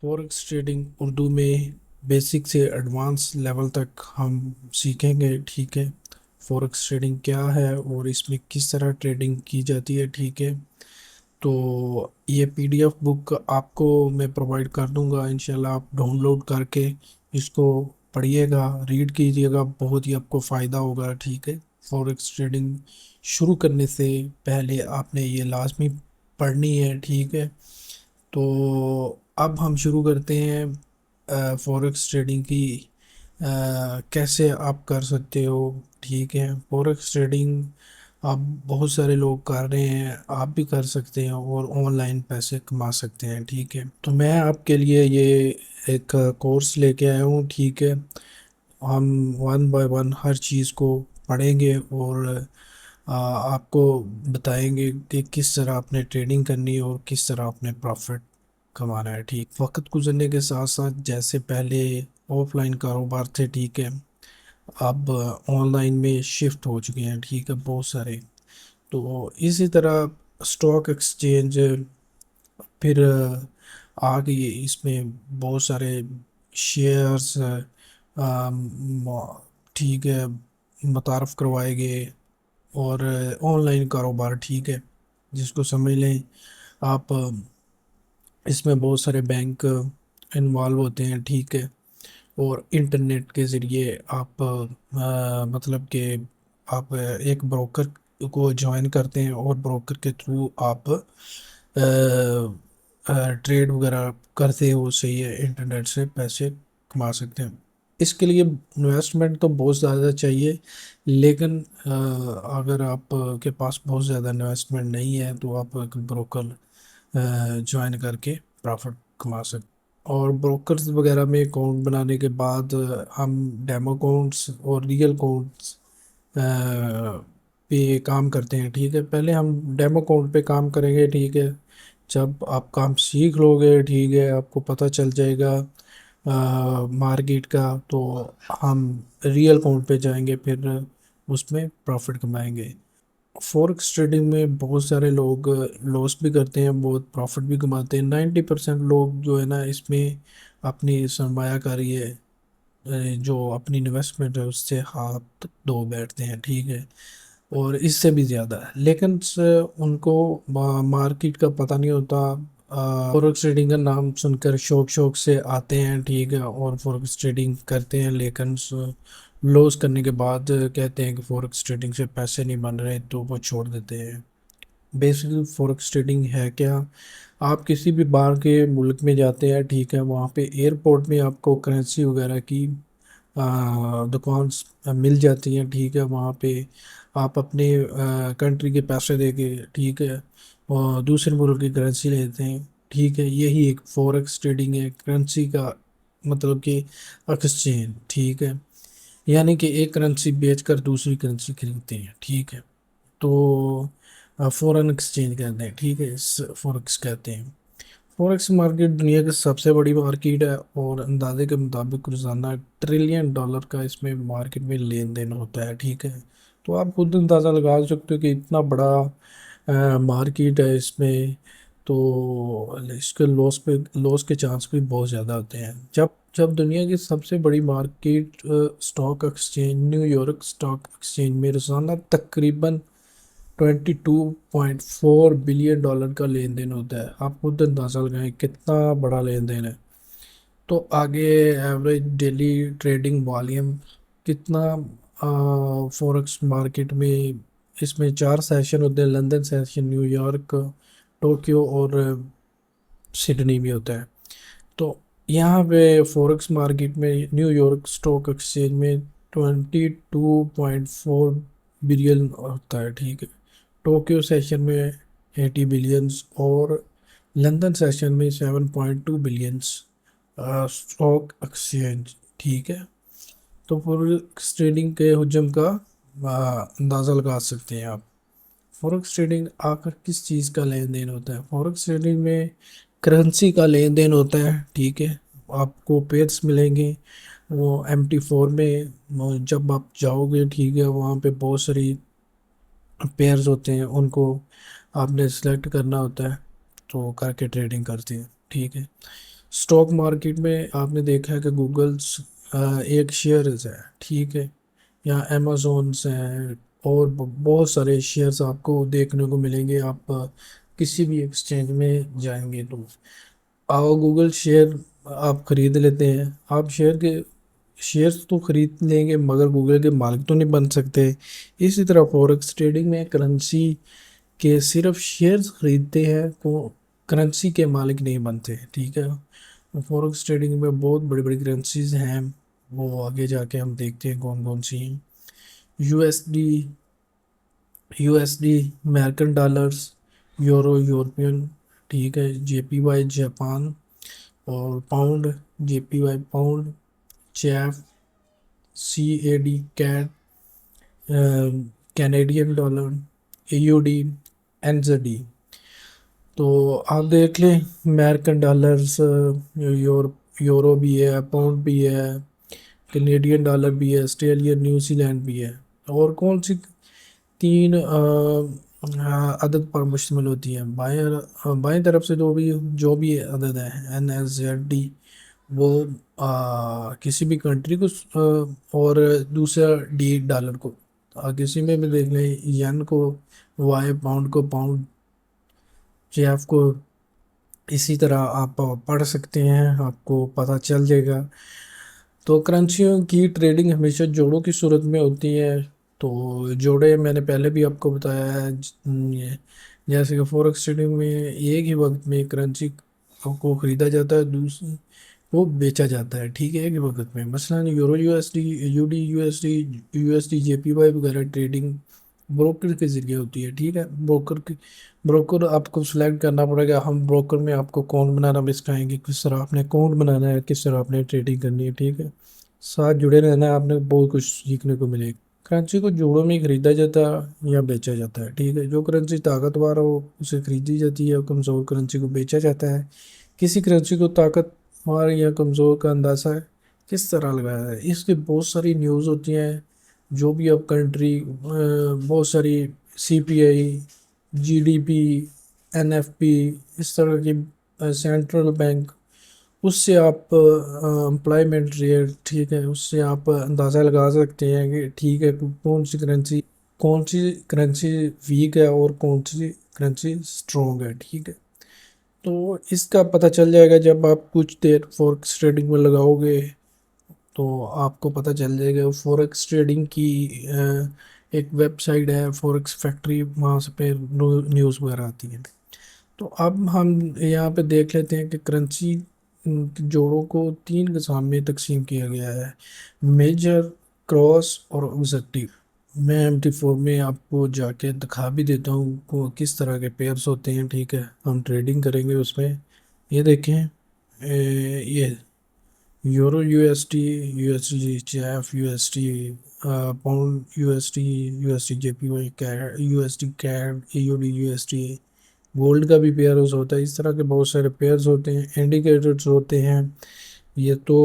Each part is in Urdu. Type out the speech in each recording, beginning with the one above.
فوریکس ٹریڈنگ اردو میں بیسک سے ایڈوانس لیول تک ہم سیکھیں گے، ٹھیک ہے۔ فوریکس ٹریڈنگ کیا ہے اور اس میں کس طرح ٹریڈنگ کی جاتی ہے، ٹھیک ہے۔ تو یہ پی ڈی ایف بک آپ کو میں پرووائڈ کر دوں گا، انشاءاللہ آپ ڈاؤن لوڈ کر کے اس کو پڑھیے گا، ریڈ کیجیے گا، بہت ہی آپ کو فائدہ ہوگا، ٹھیک ہے۔ فوریکس ٹریڈنگ شروع کرنے سے پہلے آپ نے یہ لازمی پڑھنی ہے، ٹھیک ہے۔ تو اب ہم شروع کرتے ہیں فوریکس ٹریڈنگ کی، کیسے آپ کر سکتے ہو، ٹھیک ہے۔ فوریکس ٹریڈنگ اب بہت سارے لوگ کر رہے ہیں، آپ بھی کر سکتے ہیں اور آن لائن پیسے کما سکتے ہیں، ٹھیک ہے۔ تو میں آپ کے لیے یہ ایک کورس لے کے آیا ہوں، ٹھیک ہے۔ ہم ون بائی ون ہر چیز کو پڑھیں گے اور آپ کو بتائیں گے کہ کس طرح آپ نے ٹریڈنگ کرنی ہے اور کس طرح آپ نے پروفٹ کمانا ہے، ٹھیک۔ وقت گزرنے کے ساتھ ساتھ جیسے پہلے آف لائن کاروبار تھے، ٹھیک ہے، اب آن لائن میں شفٹ ہو چکے ہیں، ٹھیک ہے، بہت سارے۔ تو اسی طرح اسٹاک ایکسچینج پھر آگے اس میں بہت سارے شیئرز ٹھیک ہے متعارف کروائے گئے، اور آن لائن کاروبار، ٹھیک ہے، جس کو سمجھ لیں آپ۔ اس میں بہت سارے بینک انوالو ہوتے ہیں، ٹھیک ہے، اور انٹرنیٹ کے ذریعے آپ مطلب کہ آپ ایک بروکر کو جوائن کرتے ہیں اور بروکر کے تھرو آپ ٹریڈ وغیرہ کرتے ہو، صحیح ہے، انٹرنیٹ سے پیسے کما سکتے ہیں۔ اس کے لیے انویسٹمنٹ تو بہت زیادہ چاہیے، لیکن اگر آپ کے پاس بہت زیادہ انویسٹمنٹ نہیں ہے تو آپ ایک بروکر جوائن کر کے پرافٹ کما سکتے۔ اور بروکرز وغیرہ میں اکاؤنٹ بنانے کے بعد ہم ڈیمو اکاؤنٹس اور ریئل اکاؤنٹس پہ کام کرتے ہیں، ٹھیک ہے۔ پہلے ہم ڈیمو اکاؤنٹ پہ کام کریں گے، ٹھیک ہے۔ جب آپ کام سیکھ لو گے، ٹھیک ہے، آپ کو پتہ چل جائے گا مارکیٹ کا، تو ہم ریئل اکاؤنٹ پہ جائیں گے، پھر اس میں پروفٹ کمائیں گے۔ فورکس ٹریڈنگ میں بہت سارے لوگ لاس بھی کرتے ہیں، بہت پروفٹ بھی کماتے ہیں۔ 90% لوگ جو ہے نا اس میں اپنی سرمایہ کاری ہے، جو اپنی انویسٹمنٹ ہے اس سے ہاتھ دھو بیٹھتے ہیں، ٹھیک ہے، اور اس سے بھی زیادہ، لیکن ان کو مارکیٹ کا پتہ نہیں ہوتا۔ فورکس ٹریڈنگ کا نام سن کر شوق شوق سے آتے ہیں، ٹھیک ہے، اور فورکس ٹریڈنگ کرتے ہیں، لیکن لوس کرنے کے بعد کہتے ہیں کہ فورکس ٹریڈنگ سے پیسے نہیں بن رہے تو وہ چھوڑ دیتے ہیں۔ بیسکلی فورکس ٹریڈنگ ہے کیا؟ آپ کسی بھی باہر کے ملک میں جاتے ہیں، ٹھیک ہے، وہاں پہ ایئرپورٹ میں آپ کو کرنسی وغیرہ کی دکانس مل جاتی ہیں، ٹھیک ہے، وہاں پہ آپ اپنے کنٹری کے پیسے دے کے، ٹھیک ہے، اور دوسرے ملک کی کرنسی لیتے ہیں، ٹھیک ہے۔ یہی ایک فورکس ٹریڈنگ ہے، کرنسی کا مطلب کہ ایکسچینج، ٹھیک ہے، یعنی کہ ایک کرنسی بیچ کر دوسری کرنسی خریدتے ہیں، ٹھیک ہے۔ تو فورن ایکسچینج کہتے ہیں، ٹھیک ہے، اس فورکس کہتے ہیں۔ فوریکس مارکیٹ دنیا کی سب سے بڑی مارکیٹ ہے، اور اندازے کے مطابق روزانہ $1 ٹریلین کا اس میں مارکیٹ میں لین دین ہوتا ہے، ٹھیک ہے۔ تو آپ خود اندازہ لگا سکتے ہو کہ اتنا بڑا مارکیٹ ہے اس میں، تو اس کے لاس کے چانس بھی بہت زیادہ ہوتے ہیں۔ جب دنیا کی سب سے بڑی market stock exchange new York stock exchange میں روزانہ تقریباً $22.4 بلین کا لین دین ہوتا ہے، آپ خود اندازہ لگائیں کتنا بڑا لین دین ہے۔ تو آگے ایوریج ڈیلی ٹریڈنگ والیوم کتنا فورکس مارکیٹ میں؟ اس میں 4 سیشن ہوتے ہیں، London session, new York, Tokyo اور سڈنی بھی ہوتا ہے۔ تو یہاں پہ فورکس مارکیٹ میں نیو یارک اسٹاک ایکسچینج میں 22.4 بلین ہوتا ہے، ٹھیک ہے، ٹوکیو سیشن میں 80 بلینز، اور لندن سیشن میں 7.2 بلینز اسٹاک ایکسچینج، ٹھیک ہے۔ تو فورکس ٹریڈنگ کے حجم کا اندازہ لگا سکتے ہیں آپ۔ فورکس ٹریڈنگ آخر کس چیز کا لین دین ہوتا ہے؟ فورکس ٹریڈنگ میں کرنسی کا لین دین ہوتا ہے، ٹھیک ہے۔ آپ کو پیئرس ملیں گے، وہ MT4 میں جب آپ جاؤ گے، ٹھیک ہے، وہاں پہ بہت ساری پیئرز ہوتے ہیں، ان کو آپ نے سلیکٹ کرنا ہوتا ہے، تو کر کے ٹریڈنگ کرتے ہیں، ٹھیک ہے۔ اسٹاک مارکیٹ میں آپ نے دیکھا ہے کہ گوگلس ایک شیئرز ہے، ٹھیک ہے، یا امیزونس ہیں، اور بہت سارے شیئرز آپ کو دیکھنے کو ملیں گے۔ آپ کسی بھی ایکسچینج میں جائیں گے تو گوگل شیئر آپ خرید لیتے ہیں۔ آپ شیئرز تو خرید لیں گے مگر گوگل کے مالک تو نہیں بن سکتے۔ اسی طرح فوریکس ٹریڈنگ میں کرنسی کے صرف شیئرز خریدتے ہیں، وہ کرنسی کے مالک نہیں بنتے، ٹھیک ہے۔ فوریکس ٹریڈنگ میں بہت بڑی بڑی کرنسیز ہیں، وہ آگے جا کے ہم دیکھتے ہیں کون کون سی ہیں۔ U S D American dollars, euro European, ٹھیک ہے، جے پی وائی جاپان، اور pound, J P Y pound, chief, C A D CAD, Canadian dollar, A U D, N Z D. تو آپ دیکھ لیں امریکن ڈالرز، یورو بھی ہے، پاؤنڈ بھی ہے، کینیڈین ڈالر بھی ہے، آسٹریلیا، نیوزی لینڈ بھی ہے۔ اور کون سی تین عدد پر مشتمل ہوتی ہے؟ بائیں طرف سے جو بھی عدد ہے این ایس زیڈ ڈی، وہ کسی بھی کنٹری کو، اور دوسرا ڈی ڈالر کو، کسی میں بھی دیکھ لیں، ین کو، وائی پاؤنڈ کو، پاؤنڈ جیف کو، اسی طرح آپ پڑھ سکتے ہیں، آپ کو پتہ چل جائے گا۔ تو کرنسیوں کی ٹریڈنگ ہمیشہ جوڑوں کی صورت میں ہوتی ہے۔ تو جوڑے میں نے پہلے بھی آپ کو بتایا ہے، جیسے کہ فوریکس ٹریڈنگ میں ایک ہی وقت میں کرنسی کو خریدا جاتا ہے، دوسری وہ بیچا جاتا ہے، ٹھیک ہے، ایک ہی وقت میں۔ مثلا euro U S D, U D U S D, U S D J P Y وغیرہ ٹریڈنگ بروکر کے ذریعے ہوتی ہے، ٹھیک ہے۔ بروکر آپ کو سلیکٹ کرنا پڑے گا، ہم بروکر میں آپ کو کون بنانا بھی سکھائیں گے، کس طرح آپ نے اکاؤنٹ بنانا ہے، کس طرح آپ نے ٹریڈنگ کرنی ہے، ٹھیک ہے۔ ساتھ جڑے رہنا ہے، آپ نے بہت کچھ سیکھنے کو ملے گا۔ کرنسی کو جوڑوں میں خریدا جاتا ہے یا بیچا جاتا ہے، ٹھیک ہے۔ جو کرنسی طاقتور ہو اسے خریدی جاتی ہے، کمزور کرنسی کو بیچا جاتا ہے۔ کسی کرنسی کو طاقتور یا کمزور کا اندازہ کس طرح لگایا ہے؟ اس کے بہت ساری نیوز ہوتی ہیں، جو بھی اب کنٹری، بہت ساری C P I, G D P, N F P, اس طرح کی سینٹرل بینک، اس سے آپ امپلائمنٹ ریٹ، ٹھیک ہے، اس سے آپ اندازہ لگا سکتے ہیں کہ ٹھیک ہے کون سی کرنسی ویک ہے اور کون سی کرنسی اسٹرانگ ہے، ٹھیک ہے۔ تو اس کا پتہ چل جائے گا جب آپ کچھ دیر فوریکس ٹریڈنگ میں لگاؤ گے، تو آپ کو پتہ چل جائے گا۔ فوریکس ٹریڈنگ کی ایک ویب سائٹ ہے فوریکس فیکٹری، وہاں سے پہ نیوز وغیرہ آتی ہے۔ تو اب ہم یہاں پہ دیکھ لیتے ہیں کہ کرنسی جوڑوں کو تین اقسام میں تقسیم کیا گیا ہے: میجر، کراس اور آبجیکٹیو۔ میں ایم ٹی فور میں آپ کو جا کے دکھا بھی دیتا ہوں کو کس طرح کے پیئرس ہوتے ہیں، ٹھیک ہے، ہم ٹریڈنگ کریں گے اس میں۔ یہ دیکھیں، یہ euro U S T, U S D chief, U S T pound, U S T, U S T J P Y CAD, U S T CAD, A U D U S T, gold کا بھی پیئرز ہوتا ہے۔ اس طرح کے بہت سارے پیئرز ہوتے ہیں، انڈیکیٹرز ہوتے ہیں۔ یہ تو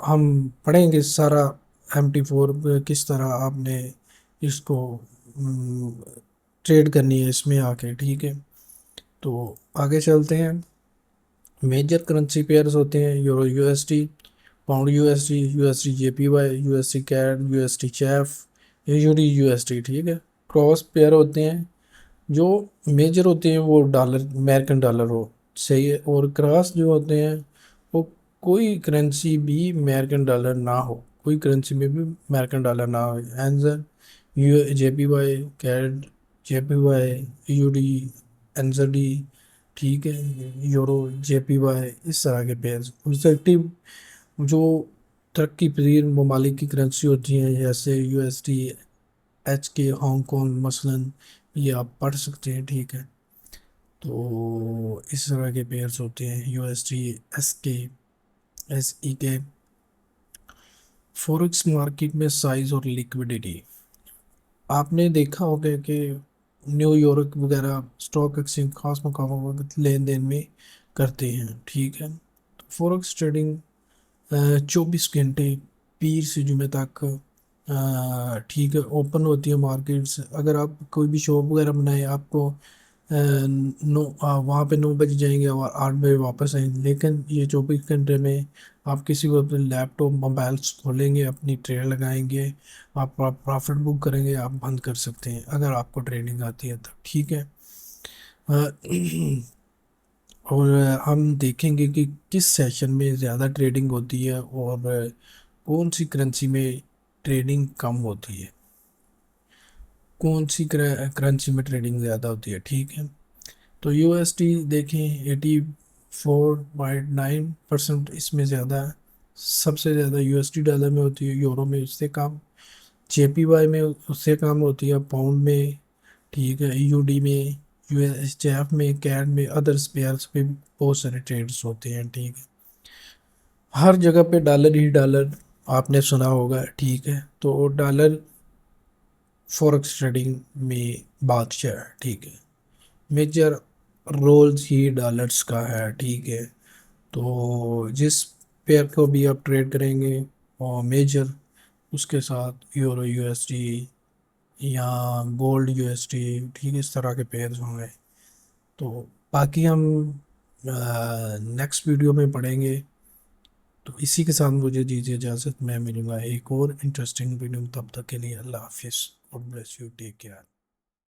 ہم پڑھیں گے سارا ایم ٹی فور کس طرح آپ نے اس کو ٹریڈ کرنی ہے اس میں آ کے، ٹھیک ہے۔ تو آگے چلتے ہیں۔ میجر کرنسی پیئرز ہوتے ہیں: euro U S T, pound U S T, U S T J P Y, U S T CAD, U S T chief, A U D U S T, ٹھیک ہے۔ کراس پیئر ہوتے ہیں، جو میجر ہوتے ہیں وہ ڈالر، امریکن ڈالر ہو، صحیح ہے، اور کراس جو ہوتے ہیں وہ کوئی کرنسی بھی امریکن ڈالر نہ ہو، کوئی کرنسی میں بھی امریکن ڈالر نہ ہو۔ اینزر، جے پی وائی کیڈ، جے P Y, U D, اینزر D, ٹھیک ہے، یورو، جے پی وائی، اس طرح کے پیئرز۔ آبجیکٹیو جو ترقی پذیر ممالک کی کرنسی ہوتی ہیں، جیسے یو ایس ڈی ایچ کے، ہانگ کانگ مثلاً، یہ آپ پڑھ سکتے ہیں، ٹھیک ہے۔ تو اس طرح کے پیئرز ہوتے ہیں، یو ایس ٹی ایس کے، ایس ای کے۔ فوریکس مارکیٹ میں سائز اور لیکوڈیٹی، آپ نے دیکھا ہوگا کہ نیو یارک وغیرہ اسٹاک ایکسچینج خاص مقاموں پر لین دین میں کرتے ہیں، ٹھیک ہے۔ فوریکس ٹریڈنگ 24 گھنٹے پیر سے جمعے تک، ٹھیک ہے، اوپن ہوتی ہے مارکیٹس۔ اگر آپ کوئی بھی شاپ وغیرہ بنائے، آپ کو وہاں پہ 9 بج جائیں گے اور 8 بجے واپس آئیں گے، لیکن یہ 24 گھنٹے میں آپ کسی وقت لیپ ٹاپ موبائلس کھولیں گے، اپنی ٹریڈ لگائیں گے، آپ پرافٹ بک کریں گے، آپ بند کر سکتے ہیں اگر آپ کو ٹریڈنگ آتی ہے تو، ٹھیک ہے۔ اور ہم دیکھیں گے کہ کس سیشن میں زیادہ ٹریڈنگ ہوتی ہے اور کون سی کرنسی میں ٹریڈنگ کم ہوتی ہے، کون سی کرنسی میں ٹریڈنگ زیادہ ہوتی ہے، ٹھیک ہے۔ تو یو ایس ٹی دیکھیں 84.9% اس میں زیادہ ہے، سب سے زیادہ یو ایس ٹی ڈالر میں ہوتی ہے، یورو میں اس سے کم، جے پی وائی میں اس سے کم ہوتی ہے، پاؤنڈ میں، ٹھیک ہے، یو ڈی میں، یو ایس جے ایف میں، کیڈ میں، ادر اسپیئرس پہ بہت سارے ٹریڈس ہوتے ہیں، ٹھیک ہے۔ ہر جگہ پہ ڈالر ہی ڈالر آپ نے سنا ہوگا، ٹھیک ہے۔ تو ڈالر فوریکس ٹریڈنگ میں بادشاہ ہے، ٹھیک ہے، میجر رولز ہی ڈالرس کا ہے، ٹھیک ہے۔ تو جس پیئر کو بھی آپ ٹریڈ کریں گے اور میجر اس کے ساتھ یورو یو ایس ڈی یا گولڈ یو ایس ڈی، ٹھیک ہے، اس طرح کے پیئرز ہوں گے۔ تو باقی ہم نیکسٹ ویڈیو میں پڑھیں گے۔ تو اسی کے ساتھ مجھے دیجیے اجازت، میں ملوں گا ایک اور انٹرسٹنگ ویڈیو، تب تک کے لیے اللہ حافظ، God bless you, take care.